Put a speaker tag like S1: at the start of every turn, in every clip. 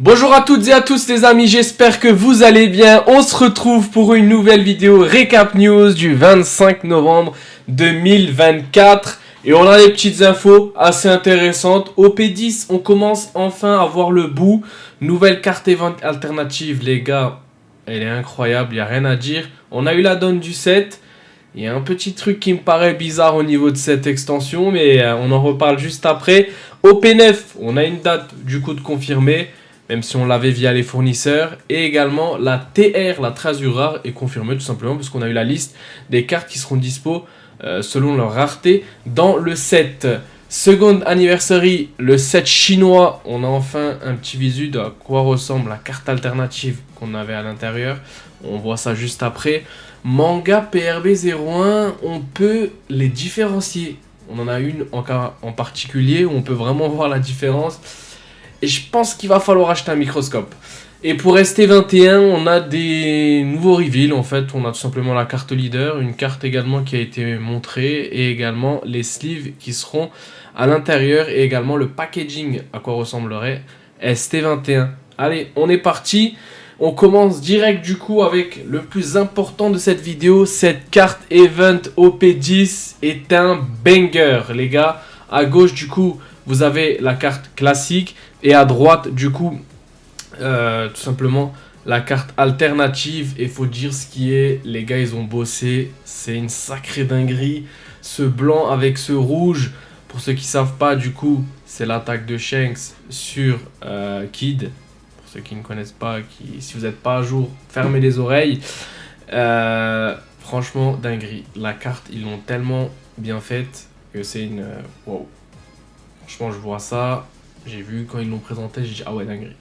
S1: Bonjour à toutes et à tous les amis, j'espère que vous allez bien. On se retrouve pour une nouvelle vidéo Récap News du 25 novembre 2024. Et on a des petites infos assez intéressantes. Au P10, on commence enfin à voir le bout. Nouvelle carte event alternative, les gars. Elle est incroyable, il n'y a rien à dire. On a eu la donne du 7. Il y a un petit truc qui me paraît bizarre au niveau de cette extension, mais on en reparle juste après. Au P9, on a une date du coup de confirmer, même si on l'avait via les fournisseurs. Et également la TR, la trace du rare, est confirmée tout simplement parce qu'on a eu la liste des cartes qui seront dispo selon leur rareté dans le set. Second anniversary, le set chinois. On a enfin un petit visu de à quoi ressemble la carte alternative qu'on avait à l'intérieur. On voit ça juste après. Manga PRB01, on peut les différencier. On en a une en particulier où on peut vraiment voir la différence. Et je pense qu'il va falloir acheter un microscope. Et pour ST21, on a des nouveaux reveals. En fait, on a tout simplement la carte leader, une carte également qui a été montrée, et également les sleeves qui seront à l'intérieur, et également le packaging à quoi ressemblerait ST21. Allez, on est parti. On commence direct du coup avec le plus important de cette vidéo. Cette carte Event OP10 est un banger, les gars. À gauche du coup, vous avez la carte classique. Et à droite du coup, tout simplement la carte alternative. Et faut dire ce qui est, les gars ils ont bossé. C'est une sacrée dinguerie. Ce blanc avec ce rouge. Pour ceux qui savent pas du coup, c'est l'attaque de Shanks sur Kid. Ceux qui ne connaissent pas, si vous n'êtes pas à jour, fermez les oreilles. Franchement, dinguerie. La carte, ils l'ont tellement bien faite que c'est une... wow. Franchement, je vois ça. J'ai vu quand ils l'ont présenté, j'ai dit ah ouais, dinguerie.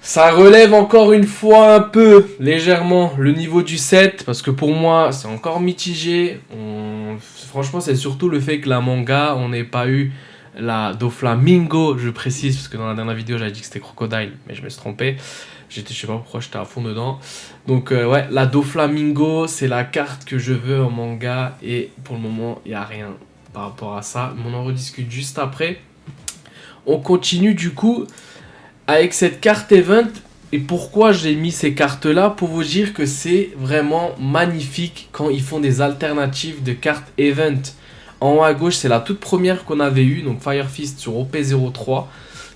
S1: Ça relève encore une fois un peu, légèrement, le niveau du set. Parce que pour moi, c'est encore mitigé. Franchement, c'est surtout le fait que la manga, on n'ait pas eu... la Doflamingo, je précise, parce que dans la dernière vidéo, j'avais dit que c'était Crocodile, mais je me suis trompé. Je sais pas pourquoi j'étais à fond dedans. Donc, ouais, la Doflamingo, c'est la carte que je veux en manga. Et pour le moment, il n'y a rien par rapport à ça. Mais on en rediscute juste après. On continue du coup avec cette carte Event. Et pourquoi j'ai mis ces cartes-là? Pour vous dire que c'est vraiment magnifique quand ils font des alternatives de cartes Event. En haut à gauche, c'est la toute première qu'on avait eue, donc Fire Fist sur OP03,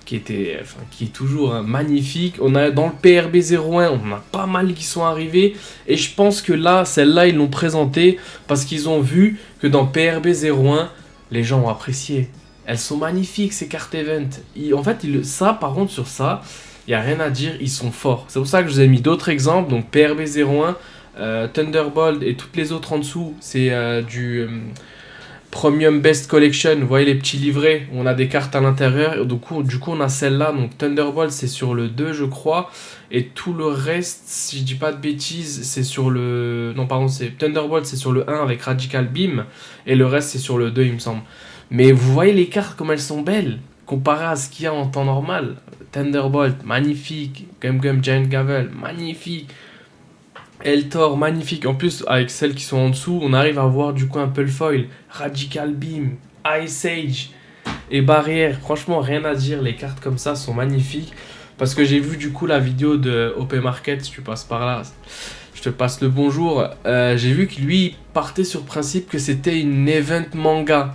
S1: qui est toujours magnifique. On a dans le PRB01, on a pas mal qui sont arrivés. Et je pense que là, celle-là, ils l'ont présentée parce qu'ils ont vu que dans PRB01, les gens ont apprécié. Elles sont magnifiques, ces cartes Event. En fait, ça, par contre, sur ça, il n'y a rien à dire, ils sont forts. C'est pour ça que je vous ai mis d'autres exemples. Donc PRB01, Thunderbolt et toutes les autres en dessous, c'est du... Premium Best Collection, vous voyez les petits livrets, on a des cartes à l'intérieur. Du coup, on a celle-là, donc Thunderbolt, c'est sur le 2, je crois. Et tout le reste, si je dis pas de bêtises, c'est sur le... Non, pardon, c'est Thunderbolt, c'est sur le 1 avec Radical Beam. Et le reste, c'est sur le 2, il me semble. Mais vous voyez les cartes, comme elles sont belles, comparées à ce qu'il y a en temps normal. Thunderbolt, magnifique. Gum Gum Giant Gavel, magnifique. Eltor, magnifique. En plus, avec celles qui sont en dessous, on arrive à voir du coup un peu le foil. Radical Beam, Ice Age et Barrière. Franchement, rien à dire. Les cartes comme ça sont magnifiques. Parce que j'ai vu du coup la vidéo de OP Market. Si tu passes par là, je te passe le bonjour. J'ai vu que lui partait sur le principe que c'était une event manga.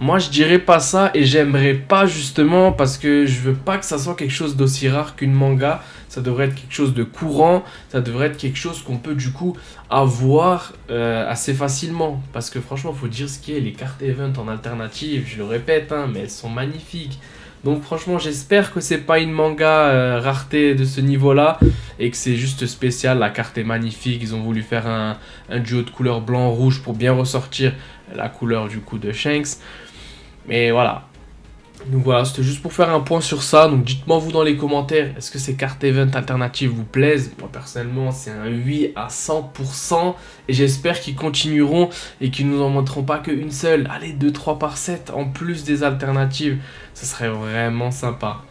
S1: Moi, je dirais pas ça et j'aimerais pas justement parce que je veux pas que ça soit quelque chose d'aussi rare qu'une manga. Ça devrait être quelque chose de courant, ça devrait être quelque chose qu'on peut du coup avoir assez facilement. Parce que franchement, il faut dire ce qui est, les cartes event en alternative, je le répète, hein, mais elles sont magnifiques. Donc franchement, j'espère que c'est pas une manga rareté de ce niveau-là et que c'est juste spécial. La carte est magnifique, ils ont voulu faire un duo de couleur blanc-rouge pour bien ressortir la couleur du coup de Shanks. Mais voilà. Donc voilà, c'était juste pour faire un point sur ça. Donc dites-moi vous dans les commentaires, est-ce que ces cartes event alternatives vous plaisent? Moi personnellement, c'est un oui à 100%. Et j'espère qu'ils continueront et qu'ils nous en montreront pas qu'une seule. Allez, 2-3 par set en plus des alternatives. Ce serait vraiment sympa.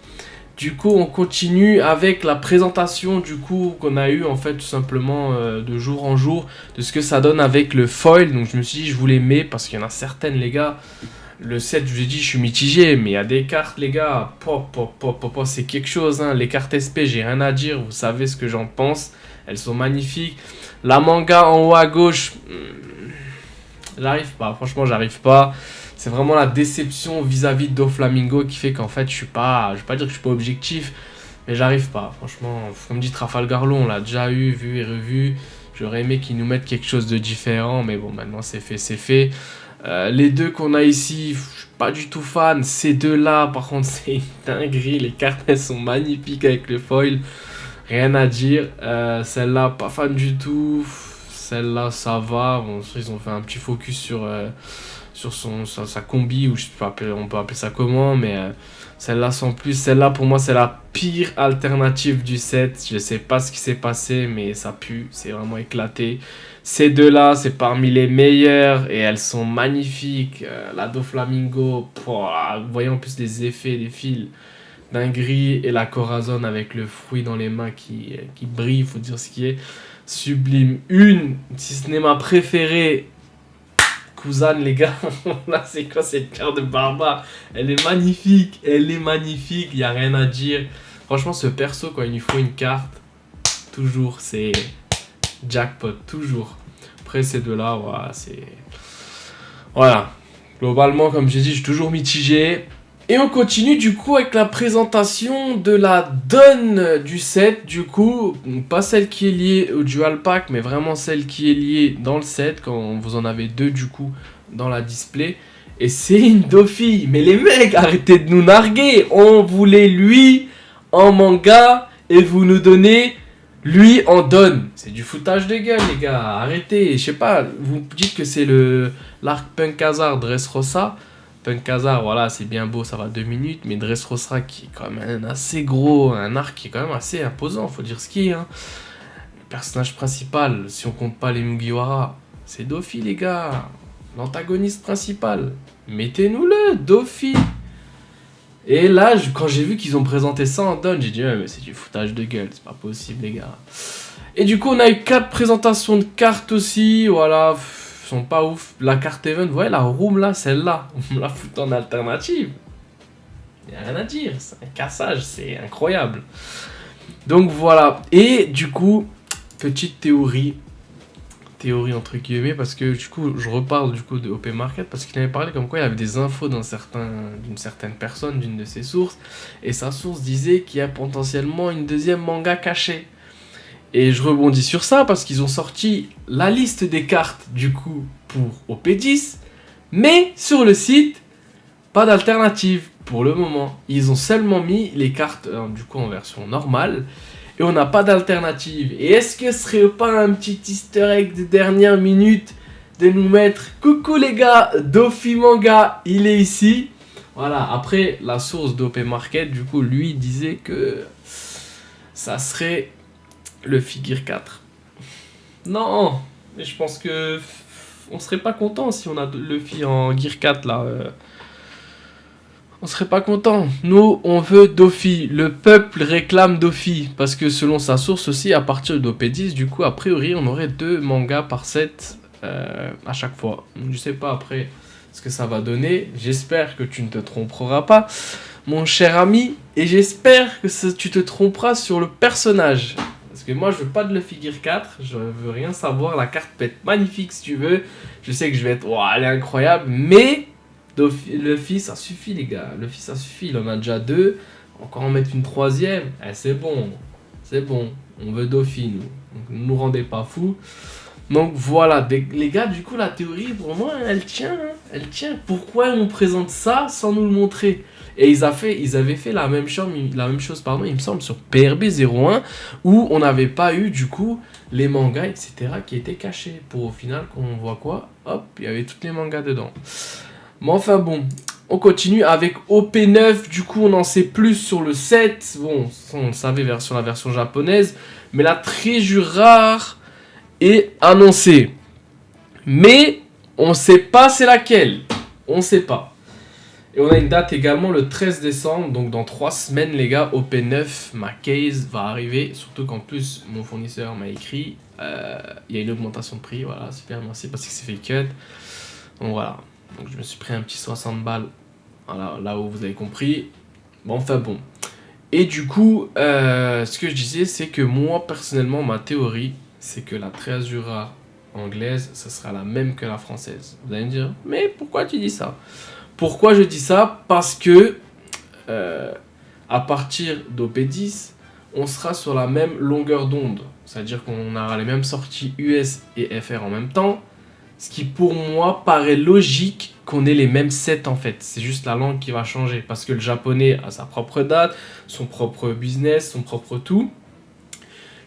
S1: Du coup, on continue avec la présentation du coup qu'on a eu en fait tout simplement de jour en jour de ce que ça donne avec le foil. Donc je me suis dit, je vous les mets parce qu'il y en a certaines les gars. Le 7, je vous ai dit, je suis mitigé, mais il y a des cartes, les gars. C'est quelque chose, hein. Les cartes SP, j'ai rien à dire. Vous savez ce que j'en pense. Elles sont magnifiques. La manga en haut à gauche, j'arrive pas. Franchement, j'arrive pas. C'est vraiment la déception vis-à-vis de Doflamingo qui fait qu'en fait, je vais pas dire que je suis pas objectif, mais j'arrive pas. Franchement, comme dit Trafalgar Law, on l'a déjà vu et revu. J'aurais aimé qu'ils nous mettent quelque chose de différent, mais bon, maintenant c'est fait, c'est fait. Les deux qu'on a ici, je suis pas du tout fan. Ces deux-là, par contre, c'est une dinguerie. Les cartes, elles sont magnifiques avec le foil. Rien à dire. Celle-là, pas fan du tout. Celle-là, ça va. Bon, ils ont fait un petit focus sur sa combi, ou je sais pas, on peut appeler ça comment, mais celle-là sans plus. Celle-là, pour moi, c'est la pire alternative du set. Je sais pas ce qui s'est passé, mais ça pue. C'est vraiment éclaté. Ces deux-là, c'est parmi les meilleures et elles sont magnifiques. La Doflamingo, vous voyez en plus les effets, les fils dinguerie, et la Corazon avec le fruit dans les mains qui brille, faut dire ce qui est. Sublime. Si ce n'est ma préférée, Kuzan, les gars. Là, c'est quoi cette carte de barbare? Elle est magnifique, il n'y a rien à dire. Franchement, ce perso, quand il lui faut une carte, toujours, c'est jackpot, toujours. Après, ces deux-là, voilà, c'est... Voilà. Globalement, comme j'ai dit, je suis toujours mitigé. Et on continue du coup avec la présentation de la donne du set, du coup, pas celle qui est liée au dual pack, mais vraiment celle qui est liée dans le set, quand vous en avez deux du coup dans la display. Et c'est une Dofi, mais les mecs, arrêtez de nous narguer, on voulait lui en manga et vous nous donnez lui en donne. C'est du foutage de gueule les gars, arrêtez, je sais pas, vous dites que c'est l'arc Punk Hazard Dressrosa. Punk Hazard, voilà, c'est bien beau, ça va 2 minutes, mais Dressrosa qui est quand même assez gros, un arc qui est quand même assez imposant, faut dire ce qui est. Hein. Le personnage principal, si on compte pas les Mugiwara, c'est Dofi les gars, l'antagoniste principal. Mettez-nous-le, Dofi. Et là, quand j'ai vu qu'ils ont présenté ça en donne, j'ai dit, ouais, mais c'est du foutage de gueule, c'est pas possible les gars. Et du coup, on a eu 4 présentations de cartes aussi, voilà. Sont pas ouf. La carte event, vous voyez la room là, celle-là, on me la fout en alternative. Il n'y a rien à dire, c'est un cassage, c'est incroyable. Donc voilà, et du coup, petite théorie entre guillemets, parce que du coup, je reparle du coup de OP Market, parce qu'il avait parlé comme quoi il avait des infos d'une certaine personne, d'une de ses sources, et sa source disait qu'il y a potentiellement une deuxième manga cachée. Et je rebondis sur ça parce qu'ils ont sorti la liste des cartes du coup pour OP10, mais sur le site, pas d'alternative pour le moment. Ils ont seulement mis les cartes du coup en version normale et on n'a pas d'alternative. Et est-ce que ce serait pas un petit easter egg de dernière minute de nous mettre coucou les gars, Dofi Manga, il est ici. Voilà, après la source d'OP Market, du coup lui disait que ça serait le figure 4. Non, mais je pense que on serait pas content si on a Luffy en Gear 4 là. On serait pas content. Nous, on veut Dofi. Le peuple réclame Dofi. Parce que selon sa source aussi, à partir d'OP10, du coup, a priori, on aurait 2 mangas par set à chaque fois. Je sais pas après ce que ça va donner. J'espère que tu ne te tromperas pas, mon cher ami. Et j'espère que tu te tromperas sur le personnage. Parce que moi, je veux pas de Luffy Gear 4. Je veux rien savoir. La carte peut être magnifique si tu veux. Je sais que je vais être... Wow, elle est incroyable. Mais... Luffy, ça suffit, les gars. Luffy, ça suffit. Il en a déjà 2. Encore en mettre une 3e. Eh, c'est bon. C'est bon. On veut Dofi, nous. Donc, ne nous rendez pas fous. Donc, voilà. Les gars, du coup, la théorie, pour moi, elle tient. Hein. Elle tient. Pourquoi on présente ça sans nous le montrer? Et ils avaient fait la même chose, il me semble, sur PRB 01, où on n'avait pas eu, du coup, les mangas, etc., qui étaient cachés. Pour au final, quand on voit quoi, hop, il y avait tous les mangas dedans. Mais enfin bon, on continue avec OP9, du coup on en sait plus sur le 7, bon, on le savait sur la version japonaise, mais la Treasure rare est annoncée. Mais on sait pas c'est laquelle, on sait pas. Et on a une date également le 13 décembre, donc dans 3 semaines les gars, OP9, ma case va arriver, surtout qu'en plus mon fournisseur m'a écrit, il y a une augmentation de prix, voilà, super, merci parce que c'est fait cut. Donc voilà. Donc je me suis pris un petit 60 balles. Voilà, là où vous avez compris. Bon, enfin bon. Et du coup, ce que je disais, c'est que moi, personnellement, ma théorie, c'est que la Treasura anglaise, ça sera la même que la française. Vous allez me dire, mais pourquoi tu dis ça? Pourquoi je dis ça? Parce que à partir d'OP10, on sera sur la même longueur d'onde. C'est-à-dire qu'on aura les mêmes sorties US et FR en même temps. Ce qui pour moi paraît logique qu'on ait les mêmes sets en fait. C'est juste la langue qui va changer. Parce que le japonais a sa propre date, son propre business, son propre tout.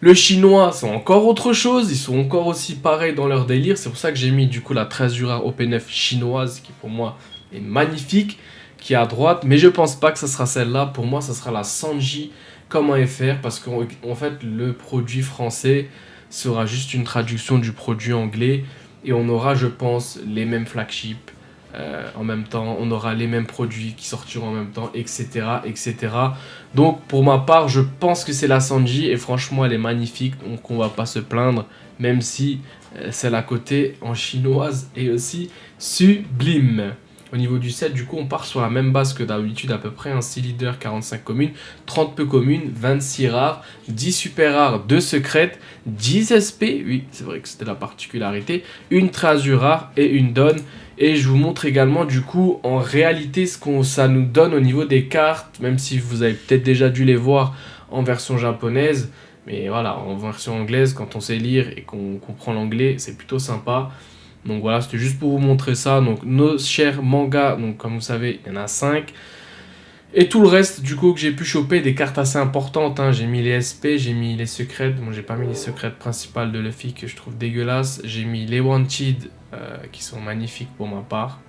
S1: Le chinois, c'est encore autre chose. Ils sont encore aussi pareils dans leur délire. C'est pour ça que j'ai mis du coup la Trasura OP9 chinoise qui pour moi est magnifique, qui est à droite. Mais je pense pas que ça sera celle-là. Pour moi, ça sera la Sanji comme un FR. Parce qu'en fait, le produit français sera juste une traduction du produit anglais. Et on aura, je pense, les mêmes flagships en même temps. On aura les mêmes produits qui sortiront en même temps, etc., etc. Donc, pour ma part, je pense que c'est la Sanji. Et franchement, elle est magnifique. Donc, on va pas se plaindre. Même si celle à côté, en chinoise, est aussi sublime. Au niveau du set, du coup, on part sur la même base que d'habitude, à peu près. Un 6 leaders, 45 communes, 30 peu communes, 26 rares, 10 super rares, 2 secrètes, 10 SP, oui, c'est vrai que c'était la particularité, une Trasure rare et une donne. Et je vous montre également, du coup, en réalité, ce que ça nous donne au niveau des cartes, même si vous avez peut-être déjà dû les voir en version japonaise. Mais voilà, en version anglaise, quand on sait lire et qu'on comprend l'anglais, c'est plutôt sympa. Donc voilà, c'était juste pour vous montrer ça. Donc nos chers mangas, donc comme vous savez, il y en a 5. Et tout le reste, du coup, que j'ai pu choper, des cartes assez importantes. Hein. J'ai mis les SP, j'ai mis les secrètes. Bon, j'ai pas mis les secrètes principales de Luffy que je trouve dégueulasses. J'ai mis les Wanted, qui sont magnifiques pour ma part.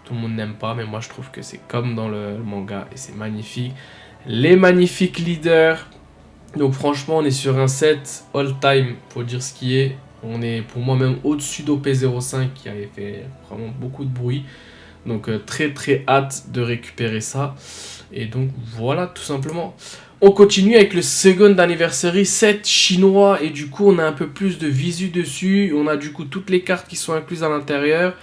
S1: Tout le monde n'aime pas, mais moi je trouve que c'est comme dans le manga et c'est magnifique. Les magnifiques leaders. Donc franchement, on est sur un set all-time, pour dire ce qui est. On est pour moi même au-dessus d'OP05 qui avait fait vraiment beaucoup de bruit. Donc très très hâte de récupérer ça. Et donc voilà tout simplement. On continue avec le second anniversary set chinois. Et du coup on a un peu plus de visu dessus. On a du coup toutes les cartes qui sont incluses à l'intérieur.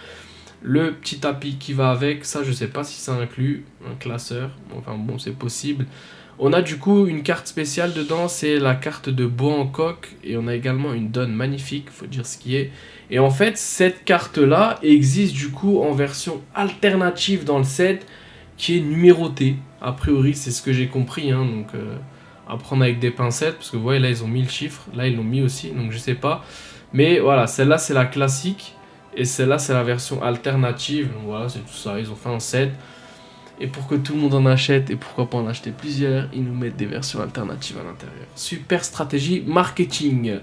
S1: Le petit tapis qui va avec. Ça je sais pas si ça inclut un classeur. Enfin bon c'est possible. On a du coup une carte spéciale dedans, c'est la carte de bois en coque. Et on a également une donne magnifique, faut dire ce qui est. Et en fait, cette carte-là existe du coup en version alternative dans le set, qui est numérotée. A priori, c'est ce que j'ai compris, hein, donc à prendre avec des pincettes. Parce que vous voyez, là, ils ont mis le chiffre, là, ils l'ont mis aussi, donc je sais pas. Mais voilà, celle-là, c'est la classique. Et celle-là, c'est la version alternative. Donc voilà, c'est tout ça, ils ont fait un set. Et pour que tout le monde en achète, et pourquoi pas en acheter plusieurs, ils nous mettent des versions alternatives à l'intérieur. Super stratégie marketing.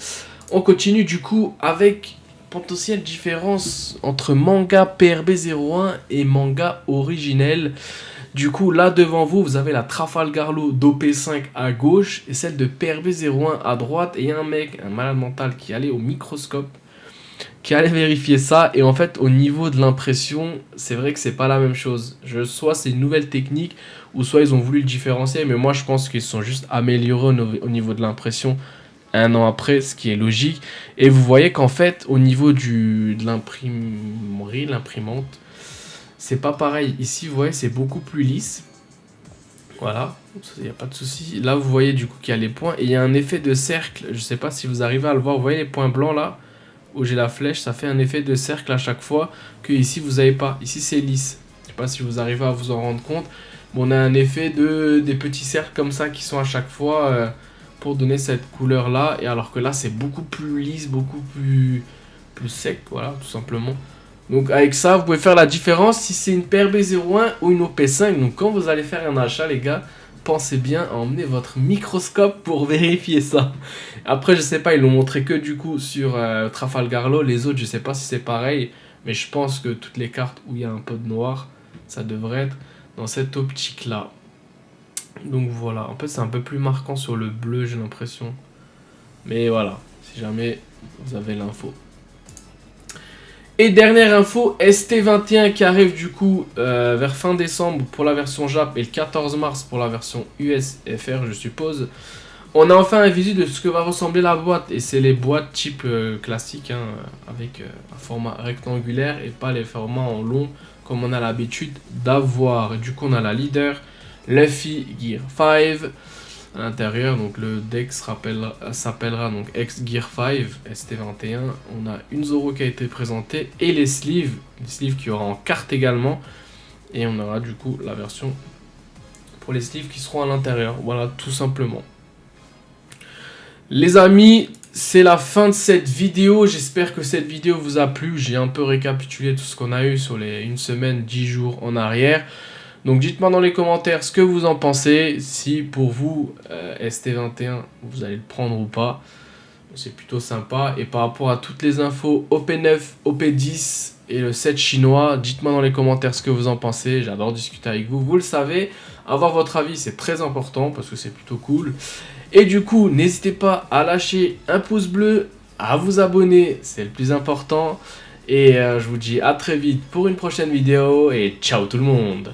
S1: On continue du coup avec potentielle différence entre manga PRB01 et manga originel. Du coup, là devant vous, vous avez la Trafalgar Law d'OP5 à gauche et celle de PRB01 à droite. Et un mec, un malade mental qui allait au microscope, qui allait vérifier ça. Et en fait, au niveau de l'impression, c'est vrai que c'est pas la même chose. Soit c'est une nouvelle technique, ou soit ils ont voulu le différencier. Mais moi, je pense qu'ils se sont juste améliorés au niveau de l'impression un an après, ce qui est logique. Et vous voyez qu'en fait, au niveau de l'imprimerie, l'imprimante, c'est pas pareil. Ici, vous voyez, c'est beaucoup plus lisse. Voilà, il n'y a pas de souci. Là, vous voyez du coup qu'il y a les points. Et il y a un effet de cercle. Je sais pas si vous arrivez à le voir. Vous voyez les points blancs là où j'ai la flèche, ça fait un effet de cercle à chaque fois que ici vous n'avez pas. Ici c'est lisse. Je sais pas si vous arrivez à vous en rendre compte. Mais on a un effet des petits cercles comme ça qui sont à chaque fois pour donner cette couleur là. Et alors que là c'est beaucoup plus lisse, beaucoup plus sec, voilà, tout simplement. Donc avec ça, vous pouvez faire la différence si c'est une PRB01 ou une OP5. Donc quand vous allez faire un achat, les gars, pensez bien à emmener votre microscope pour vérifier ça. Après, je sais pas, ils l'ont montré que du coup sur Trafalgar Law. Les autres, je sais pas si c'est pareil. Mais je pense que toutes les cartes où il y a un peu de noir, ça devrait être dans cette optique-là. Donc voilà, en fait c'est un peu plus marquant sur le bleu, j'ai l'impression. Mais voilà, si jamais vous avez l'info. Et dernière info, ST21 qui arrive du coup vers fin décembre pour la version Jap et le 14 mars pour la version USFR je suppose. On a enfin un visu de ce que va ressembler la boîte et c'est les boîtes type classique hein, avec un format rectangulaire et pas les formats en long comme on a l'habitude d'avoir. Du coup, on a la leader, Luffy Gear 5 à l'intérieur. Donc, le deck s'appellera donc X Gear 5 ST21. On a une Zoro qui a été présentée et les sleeves qui aura en carte également. Et on aura du coup la version pour les sleeves qui seront à l'intérieur. Voilà, tout simplement. Les amis, c'est la fin de cette vidéo. J'espère que cette vidéo vous a plu. J'ai un peu récapitulé tout ce qu'on a eu sur les 1 semaine, 10 jours en arrière. Donc dites-moi dans les commentaires ce que vous en pensez. Si pour vous, ST21, vous allez le prendre ou pas. C'est plutôt sympa. Et par rapport à toutes les infos OP9, OP10 et le set chinois, dites-moi dans les commentaires ce que vous en pensez. J'adore discuter avec vous. Vous le savez, avoir votre avis, c'est très important parce que c'est plutôt cool. Et du coup, n'hésitez pas à lâcher un pouce bleu, à vous abonner, c'est le plus important. Et je vous dis à très vite pour une prochaine vidéo et ciao tout le monde!